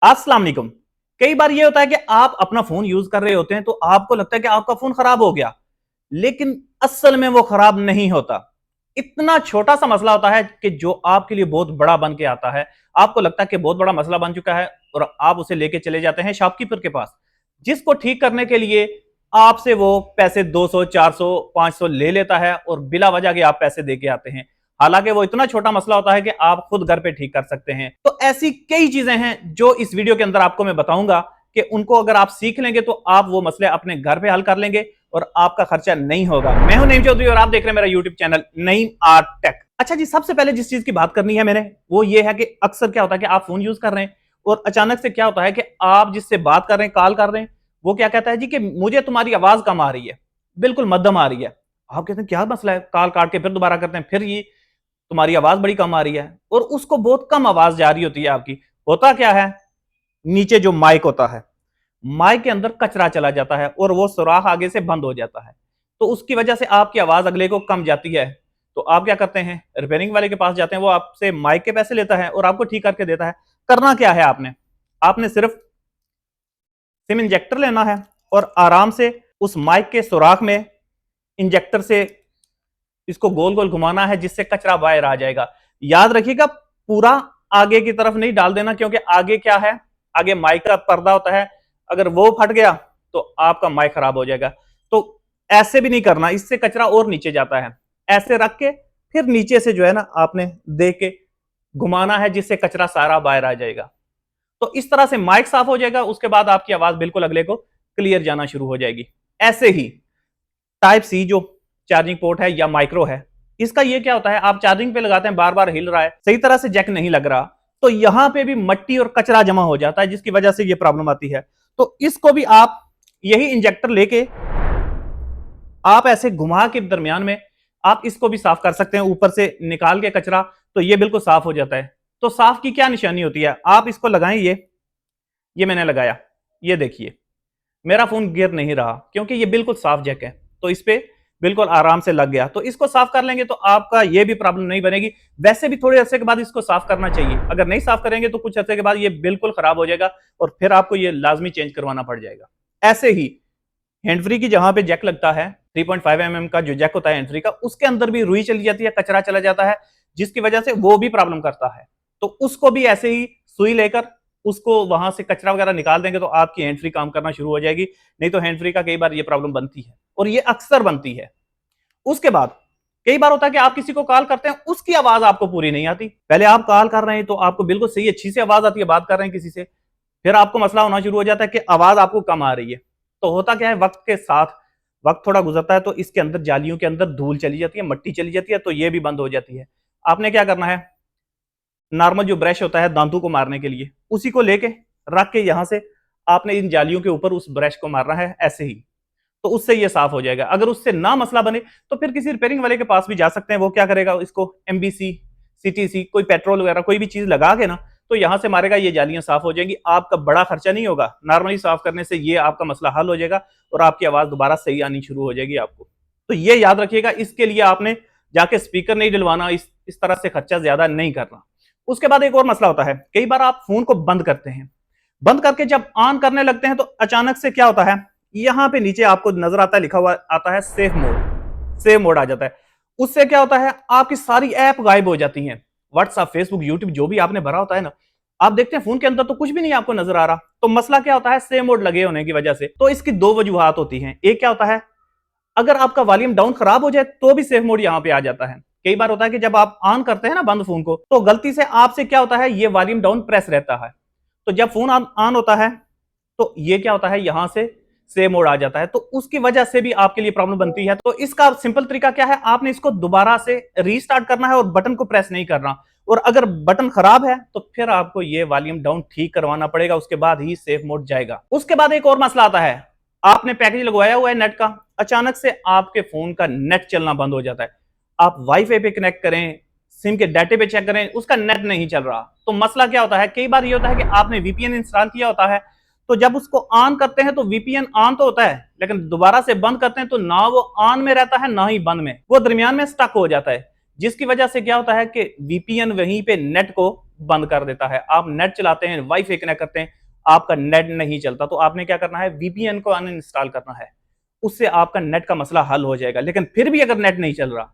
अस्सलाम वालेकुम। कई बार ये होता है कि आप अपना फोन यूज कर रहे होते हैं तो आपको लगता है कि आपका फोन खराब हो गया, लेकिन असल में वो खराब नहीं होता। इतना छोटा सा मसला होता है कि जो आपके लिए बहुत बड़ा बन के आता है। आपको लगता है कि बहुत बड़ा मसला बन चुका है और आप उसे लेके चले जाते हैं शॉपकीपर के पास, जिसको ठीक करने के लिए आपसे वो पैसे 200 400 500 ले लेता है और बिला वजह के आप पैसे दे के आते हैं। हालांकि वो इतना छोटा मसला होता है कि आप खुद घर पे ठीक कर सकते हैं। तो ऐसी कई चीजें हैं जो इस वीडियो के अंदर आपको मैं बताऊंगा कि उनको अगर आप सीख लेंगे तो आप वो मसले अपने घर पे हल कर लेंगे और आपका खर्चा नहीं होगा। मैं हूं नईम चौधरी और आप देख रहे हैं मेरा YouTube channel Naeem art tech. अच्छा जी, सबसे पहले जिस चीज की बात करनी है मैंने, वो ये है कि अक्सर क्या होता है कि आप फोन यूज कर रहे हैं और अचानक से क्या होता है कि आप जिससे बात कर रहे हैं, कॉल कर रहे हैं, वो क्या कहता है जी कि मुझे तुम्हारी आवाज कम आ रही है, बिल्कुल मध्यम आ रही है। आप कहते हैं क्या मसला है, कॉल काट के फिर दोबारा करते हैं, फिर ये तुम्हारी आवाज बड़ी कम आ रही है और उसको बहुत कम आवाज जा रही होती है आपकी। होता क्या है, नीचे जो माइक होता है, माइक के अंदर कचरा चला जाता है और वो सुराख आगे से बंद हो जाता है, तो उसकी वजह से आपकी आवाज अगले को कम जाती है। तो आप क्या करते हैं, रिपेयरिंग वाले के पास जाते हैं, वो आपसे माइक के पैसे लेता है और आपको ठीक करके देता है। करना क्या है, आपने आपने सिर्फ सिम इंजेक्टर लेना है और आराम से उस माइक के सुराख में इंजेक्टर से इसको गोल गोल घुमाना है, जिससे कचरा बाहर आ जाएगा। याद रखिएगा, पूरा आगे की तरफ नहीं डाल देना, क्योंकि आगे क्या है, आगे माइक का पर्दा होता है, अगर वो फट गया तो आपका माइक खराब हो जाएगा। तो ऐसे भी नहीं करना, इससे कचरा और नीचे जाता है। ऐसे रख के फिर नीचे से जो है ना, आपने दे के घुमाना है, जिससे कचरा सारा बाहर आ जाएगा। तो इस तरह से माइक साफ हो जाएगा, उसके बाद आपकी आवाज बिल्कुल अगले को क्लियर जाना शुरू हो जाएगी। ऐसे ही टाइप सी जो चार्जिंग पोर्ट है या माइक्रो है, इसका ये क्या होता है, आप चार्जिंग पे लगाते हैं, बार बार हिल रहा है, सही तरह से जैक नहीं लग रहा, तो यहां पे भी मट्टी और कचरा जमा हो जाता है, जिसकी वजह से ये प्रॉब्लम आती है। तो इसको भी आप यही इंजेक्टर लेके आप ऐसे घुमा के दरमियान में आप इसको भी साफ कर सकते हैं, ऊपर से निकाल के कचरा, तो ये बिल्कुल साफ हो जाता है। तो साफ की क्या निशानी होती है, आप इसको लगाएं, ये मैंने लगाया, ये देखिए मेरा फोन गिर नहीं रहा, क्योंकि ये बिल्कुल साफ जैक है, तो इस पे बिल्कुल आराम से लग गया। तो इसको साफ कर लेंगे तो आपका ये भी प्रॉब्लम नहीं बनेगी। वैसे भी थोड़े अरसे के बाद इसको साफ करना चाहिए, अगर नहीं साफ करेंगे तो कुछ अरसे के बाद ये बिल्कुल खराब हो जाएगा और फिर आपको ये लाजमी चेंज करवाना पड़ जाएगा। ऐसे ही हैंड फ्री की जहां पे जैक लगता है, 3.5 mm का जो जैक होता है हैंड फ्री का, उसके अंदर भी रुई चली जाती है, कचरा चला जाता है, जिसकी वजह से वो भी प्रॉब्लम करता है। तो उसको भी ऐसे ही सुई लेकर उसको वहां से कचरा वगैरह निकाल देंगे तो आपकी हैंड फ्री काम करना शुरू हो जाएगी। नहीं तो हैंड फ्री का कई बार ये प्रॉब्लम बनती है और ये अक्सर बनती है। उसके बाद कई बार होता है कि आप किसी को कॉल करते हैं, उसकी आवाज आपको पूरी नहीं आती। पहले आप कॉल कर रहे हैं तो आपको बिल्कुल सही अच्छी से आवाज आती है, बात कर रहे हैं किसी से, फिर आपको मसला होना शुरू हो जाता है कि आवाज आपको कम आ रही है। तो होता क्या है, वक्त के साथ वक्त थोड़ा गुजरता है तो इसके अंदर जालियों के अंदर धूल चली जाती है, मट्टी चली जाती है, तो ये भी बंद हो जाती है। आपने क्या करना है, नॉर्मल जो ब्रश होता है दांतों को मारने के लिए, उसी को लेके रख के यहां से आपने इन जालियों के ऊपर उस ब्रश को मारना है ऐसे ही, तो उससे ये साफ हो जाएगा। अगर उससे ना मसला बने तो फिर किसी रिपेयरिंग वाले के पास भी जा सकते हैं। वो क्या करेगा, इसको एमबीसी, सीटीसी, कोई पेट्रोल वगैरह कोई भी चीज लगा के ना, तो यहां से मारेगा, ये जालियां साफ हो जाएंगी। आपका बड़ा खर्चा नहीं होगा, नॉर्मली साफ करने से ये आपका मसला हल हो जाएगा और आपकी आवाज दोबारा सही आनी शुरू हो जाएगी आपको। तो ये याद रखिएगा, इसके लिए आपने जाके स्पीकर नहीं डलवाना, इस तरह से खर्चा ज्यादा नहीं करना। उसके बाद एक और मसला होता है, कई बार आप फोन को बंद करते हैं, बंद करके जब ऑन करने लगते हैं तो अचानक से क्या होता है, यहां पे नीचे आपको नजर आता है, लिखा हुआ आता है सेफ मोड, सेव मोड आ जाता है। उससे क्या होता है, आपकी सारी ऐप गायब हो जाती हैं, व्हाट्सएप, फेसबुक, यूट्यूब, जो भी आपने भरा होता है ना, आप देखते हैं फोन के अंदर तो कुछ भी नहीं आपको नजर आ रहा। तो मसला क्या होता है, सेव मोड लगे होने की वजह से। तो इसकी दो वजूहात होती हैं। एक क्या होता है, अगर आपका वॉल्यूम डाउन खराब हो जाए तो भी सेफ मोड यहां पे आ जाता है। कई बार होता है कि जब आप ऑन करते हैं ना बंद फोन को, तो गलती से आपसे क्या होता है, ये वॉल्यूम डाउन प्रेस रहता है, तो जब फोन ऑन होता है तो ये क्या होता है, यहां से सेव मोड आ जाता है, तो उसकी वजह से भी आपके लिए प्रॉब्लम बनती है। तो इसका सिंपल तरीका क्या है, आपने इसको दोबारा से रीस्टार्ट करना है और बटन को प्रेस नहीं करना। और अगर बटन खराब है तो फिर आपको ये वॉल्यूम डाउन ठीक करवाना पड़ेगा, उसके बाद ही सेफ मोड जाएगा। उसके बाद एक और मसला आता है, आपने पैकेज लगवाया हुआ है नेट का, अचानक से आपके फोन का नेट चलना बंद हो जाता है। आप वाईफाई पे कनेक्ट करें, सिम के डाटे पे चेक करें, उसका नेट नहीं चल रहा। तो मसला क्या होता है, कई बार ये होता है कि आपने वीपीएन इंस्टॉल किया होता है, तो जब उसको ऑन करते हैं तो वीपीएन ऑन तो होता है, लेकिन दोबारा से बंद करते हैं तो ना वो ऑन में रहता है ना ही बंद में, वो दरमियान में स्टक हो जाता है, जिसकी वजह से क्या होता है कि वीपीएन वहीं पे नेट को बंद कर देता है। आप नेट चलाते हैं, वाईफाई कनेक्ट करते हैं, आपका नेट नहीं चलता, तो आपने क्या करना है, वीपीएन को अनइंस्टॉल करना है। उससे आपका नेट का मसला हल हो जाएगा। लेकिन फिर भी अगर नेट नहीं चल रहा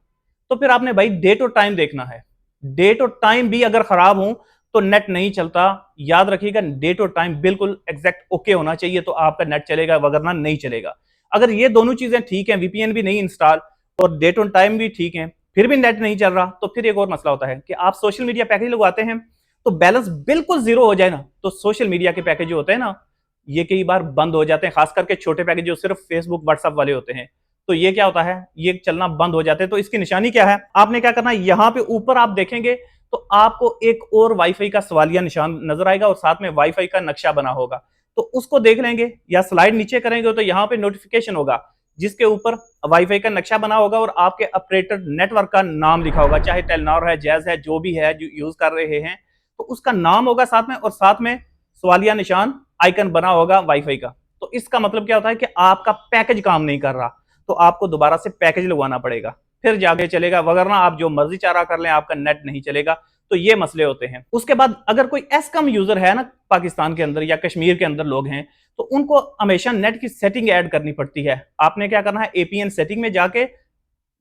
तो फिर आपने भाई डेट और टाइम देखना है। डेट और टाइम भी अगर खराब हो तो नेट नहीं चलता। याद रखिएगा, डेट और टाइम बिल्कुल एग्जैक्ट ओके होना चाहिए तो आपका नेट चलेगा, वगरना नहीं चलेगा। अगर ये दोनों चीजें ठीक हैं, वीपीएन भी नहीं इंस्टॉल और डेट और टाइम भी ठीक है, फिर भी नेट नहीं चल रहा, तो फिर एक और मसला होता है कि आप सोशल मीडिया पैकेज लगवाते हैं तो बैलेंस बिल्कुल जीरो हो जाए ना, तो सोशल मीडिया के पैकेज जो होते हैं ना, ये कई बार बंद हो जाते हैं, खास करके छोटे पैकेज जो सिर्फ फेसबुक व्हाट्सएप वाले होते हैं। तो ये क्या होता है, ये चलना बंद हो जाते हैं। तो इसकी निशानी क्या है, आपने क्या करना है, यहां पे ऊपर आप देखेंगे तो आपको एक और वाईफाई का सवालिया निशान नजर आएगा और साथ में वाईफाई का नक्शा बना होगा। तो उसको देख लेंगे या स्लाइड नीचे करेंगे तो यहाँ पे नोटिफिकेशन होगा जिसके ऊपर वाईफाई का नक्शा बना होगा और आपके ऑपरेटर नेटवर्क का नाम लिखा होगा, चाहे टेलनॉर है, जैज है, जो भी है जो यूज कर रहे हैं, तो उसका नाम होगा साथ में, और साथ में सवालिया निशान आइकन बना होगा वाईफाई का। तो इसका मतलब क्या होता है कि आपका पैकेज काम नहीं कर रहा, तो आपको दोबारा से पैकेज लगवाना पड़ेगा, फिर जाके चलेगा, वगरना आप जो मर्जी चारा कर लें आपका नेट नहीं चलेगा। तो ये मसले होते हैं। उसके बाद अगर कोई एसकम यूजर है ना पाकिस्तान के अंदर या कश्मीर के अंदर लोग हैं, तो उनको हमेशा नेट की सेटिंग ऐड करनी पड़ती है। आपने क्या करना है, एपीएन सेटिंग में जाके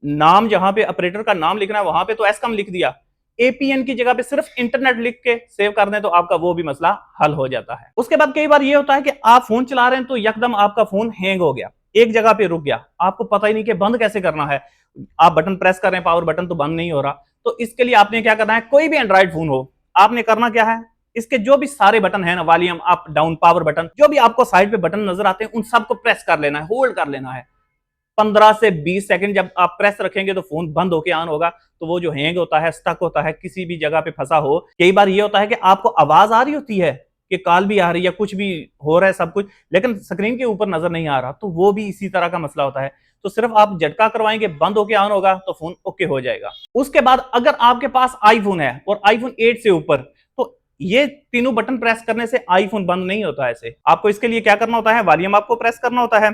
नाम, जहां पे ऑपरेटर का नाम लिखना है वहां पे तो एसकम लिख दिया, एपीएन की जगह पे सिर्फ इंटरनेट लिख के सेव कर दें तो आपका वो भी मसला हल हो जाता है। उसके बाद कई बार ये होता है कि आप फोन चला रहे हैं तो यकदम आपका फोन हैंग हो गया, एक जगह पे रुक गया, आपको पता ही नहीं कि बंद कैसे करना है। आप बटन प्रेस कर रहे हैं, पावर बटन, तो बंद नहीं हो रहा। तो इसके लिए आपने क्या करना है, कोई भी एंड्रॉइड फोन हो, आपने करना क्या है, इसके जो भी सारे बटन है ना, volume up down, power button, जो भी आपको साइड पे बटन नजर आते हैं उन सबको प्रेस कर लेना है, होल्ड कर लेना है। 15 से 20 सेकंड जब आप प्रेस रखेंगे तो फोन बंद होके ऑन होगा। तो वो जो हैंग होता है, स्टक होता है, किसी भी जगह पे फंसा हो, कई बार ये होता है कि आपको आवाज आ रही होती है कि कॉल भी आ रही है, कुछ भी हो रहा है सब कुछ, लेकिन स्क्रीन के ऊपर नजर नहीं आ रहा, तो वो भी इसी तरह का मसला होता है। तो सिर्फ आप झटका करवाएंगे, बंद होके ऑन होगा तो फोन ओके हो जाएगा। उसके बाद अगर आपके पास आईफोन है और आईफोन 8 से ऊपर, तो ये तीनों बटन प्रेस करने से आईफोन बंद नहीं होता। ऐसे आपको इसके लिए क्या करना होता है, वॉल्यूम आपको प्रेस करना होता है,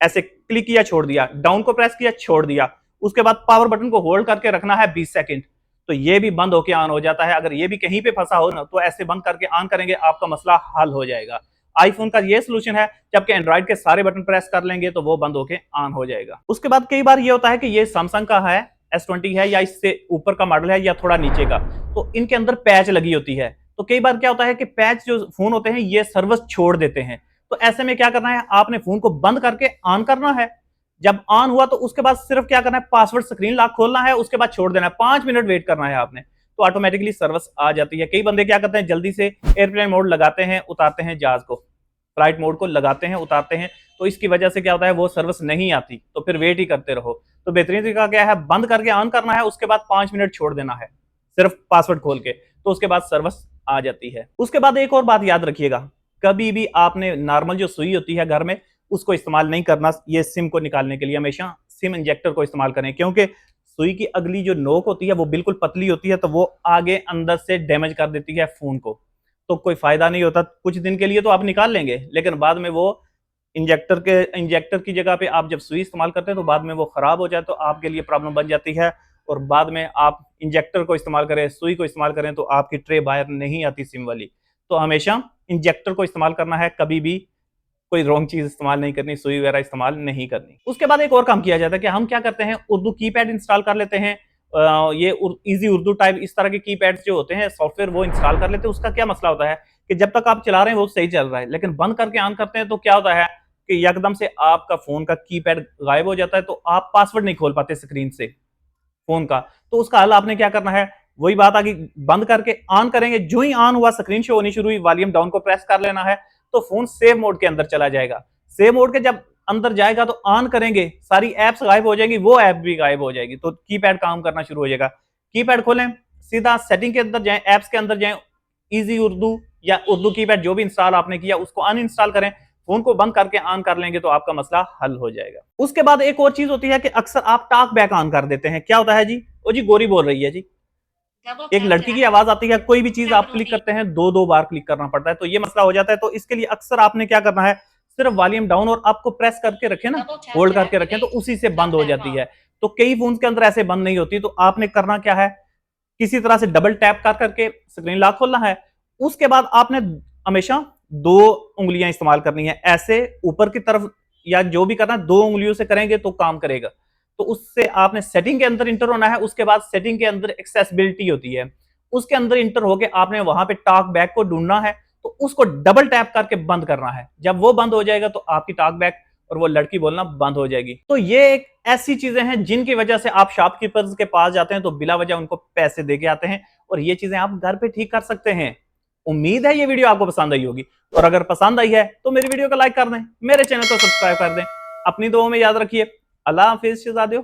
ऐसे क्लिक किया छोड़ दिया, डाउन को प्रेस किया छोड़ दिया, उसके बाद पावर बटन को होल्ड करके रखना है 20 सेकंड, तो ये भी बंद होके ऑन हो जाता है। अगर ये भी कहीं पे फंसा हो ना तो ऐसे बंद करके ऑन करेंगे, आपका मसला हल हो जाएगा। आईफोन का ये सोल्यूशन है, जबकि एंड्रॉइड के सारे बटन प्रेस कर लेंगे तो वो बंद होके ऑन हो जाएगा। उसके बाद कई बार ये होता है कि ये सैमसंग का है, S20 है या इससे ऊपर का मॉडल है या थोड़ा नीचे का, तो इनके अंदर पैच लगी होती है। तो कई बार क्या होता है कि पैच जो फोन होते हैं ये सर्विस छोड़ देते हैं। तो ऐसे में क्या करना है, आपने फोन को बंद करके ऑन करना है, जब ऑन हुआ तो उसके बाद सिर्फ क्या करना है, पासवर्ड स्क्रीन लॉक खोलना है, उसके बाद छोड़ देना है, 5 मिनट वेट करना है आपने, तो ऑटोमेटिकली सर्विस आ जाती है। कई बंदे क्या करते हैं, जल्दी से एयरप्लेन मोड लगाते हैं, उतारते हैं जहाज को, फ्लाइट मोड को लगाते हैं, उतारते हैं, तो इसकी वजह से क्या होता है, वो सर्विस नहीं आती, तो फिर वेट ही करते रहो। तो बेहतरीन तरीका क्या है, बंद करके ऑन करना है, उसके बाद 5 मिनट छोड़ देना है सिर्फ पासवर्ड खोल के, तो उसके बाद सर्विस आ जाती है। उसके बाद एक और बात याद रखिएगा, कभी भी आपने नॉर्मल जो सुई होती है घर में उसको इस्तेमाल नहीं करना। ये सिम को निकालने के लिए हमेशा सिम इंजेक्टर को इस्तेमाल करें, क्योंकि सुई की अगली जो नोक होती है वो बिल्कुल पतली होती है, तो वो आगे अंदर से डैमेज कर देती है फोन को, तो कोई फायदा नहीं होता। कुछ दिन के लिए तो आप निकाल लेंगे, लेकिन बाद में वो इंजेक्टर की जगह पे आप जब सुई इस्तेमाल करते हैं तो बाद में वो खराब हो जाए तो आपके लिए प्रॉब्लम बन जाती है, और बाद में आप इंजेक्टर को इस्तेमाल करें, सुई को इस्तेमाल करें तो आपकी ट्रे बाहर नहीं आती सिम वाली। तो हमेशा इंजेक्टर को इस्तेमाल करना है, कभी भी कोई रॉन्ग चीज इस्तेमाल नहीं करनी, सुई वगैरह इस्तेमाल नहीं करनी। उसके बाद एक और काम किया जाता है कि हम क्या करते हैं, उर्दू कीपैड इंस्टॉल कर लेते हैं, ये इजी उर्दू टाइप इस तरह के कीपैड्स जो होते हैं सॉफ्टवेयर वो इंस्टॉल कर लेते हैं। उसका क्या मसला होता है कि जब तक आप चला रहे हैं वो सही चल रहा है, लेकिन बंद करके ऑन करते हैं तो क्या होता है कि एकदम से आपका फोन का कीपैड गायब हो जाता है, तो आप पासवर्ड नहीं खोल पाते स्क्रीन से फोन का। तो उसका हल आपने क्या करना है, वही बात आ गई, बंद करके ऑन करेंगे, जो ही ऑन हुआ स्क्रीन शो होनी शुरू हुई, वॉल्यूम डाउन को प्रेस कर लेना है, तो फोन सेव मोड के अंदर चला जाएगा। सेव मोड के जब अंदर जाएगा तो ऑन करेंगे, सारी एप्स गायब हो जाएंगी, वो ऐप भी गायब हो जाएगी, तो कीपैड काम करना शुरू हो जाएगा। कीपैड खोलें, सीधा सेटिंग के अंदर जाएं, एप्स के अंदर जाएं, इजी उर्दू या उर्दू कीपैड जो भी इंस्टॉल आपने किया उसको अनइंस्टॉल करें, फोन को बंद करके ऑन कर लेंगे तो आपका मसला हल हो जाएगा। उसके बाद एक और चीज होती है कि अक्सर आप टॉक बैक ऑन कर देते हैं। क्या होता है जी, वो जी गोरी बोल रही है जी, एक लड़की की आवाज आती है, कोई भी चीज आप क्लिक करते हैं 2-2 बार क्लिक करना पड़ता है, तो ये मसला हो जाता है। तो इसके लिए अक्सर आपने क्या करना है, सिर्फ वॉल्यूम डाउन और अप को प्रेस करके रखें ना, होल्ड करके रखें, तो उसी से बंद हो जाती है। तो कई फोन के अंदर ऐसे बंद नहीं होती, तो आपने करना क्या है किसी तरह से डबल टैप कर करके स्क्रीन लॉक खोलना है। उसके बाद आपने हमेशा 2 उंगलियां इस्तेमाल करनी है, ऐसे ऊपर की तरफ या जो भी करना है 2 उंगलियों से करेंगे तो काम करेगा। तो उससे आपने सेटिंग के अंदर इंटर होना है। उसके बाद सेटिंग के अंदर एक्सेसिबिलिटी होती है, उसके अंदर इंटर होके आपने वहां पे टॉक बैक को ढूंढना है, तो उसको डबल टैप करके बंद करना है। जब वो बंद हो जाएगा तो आपकी टॉक बैक और वो लड़की बोलना बंद हो जाएगी। तो ये एक ऐसी चीजें हैं जिनकी वजह से आप शॉपकीपर्स के पास जाते हैं तो बिला वजह उनको पैसे देके आते हैं, और ये चीजें आप घर पे ठीक कर सकते हैं। उम्मीद है ये वीडियो आपको पसंद आई होगी, और अगर पसंद आई है तो मेरी वीडियो को लाइक कर दें, मेरे चैनल को सब्सक्राइब कर दें। अपनी दुआओं में याद रखिए। अल्लाह हाफिज शहजादियों।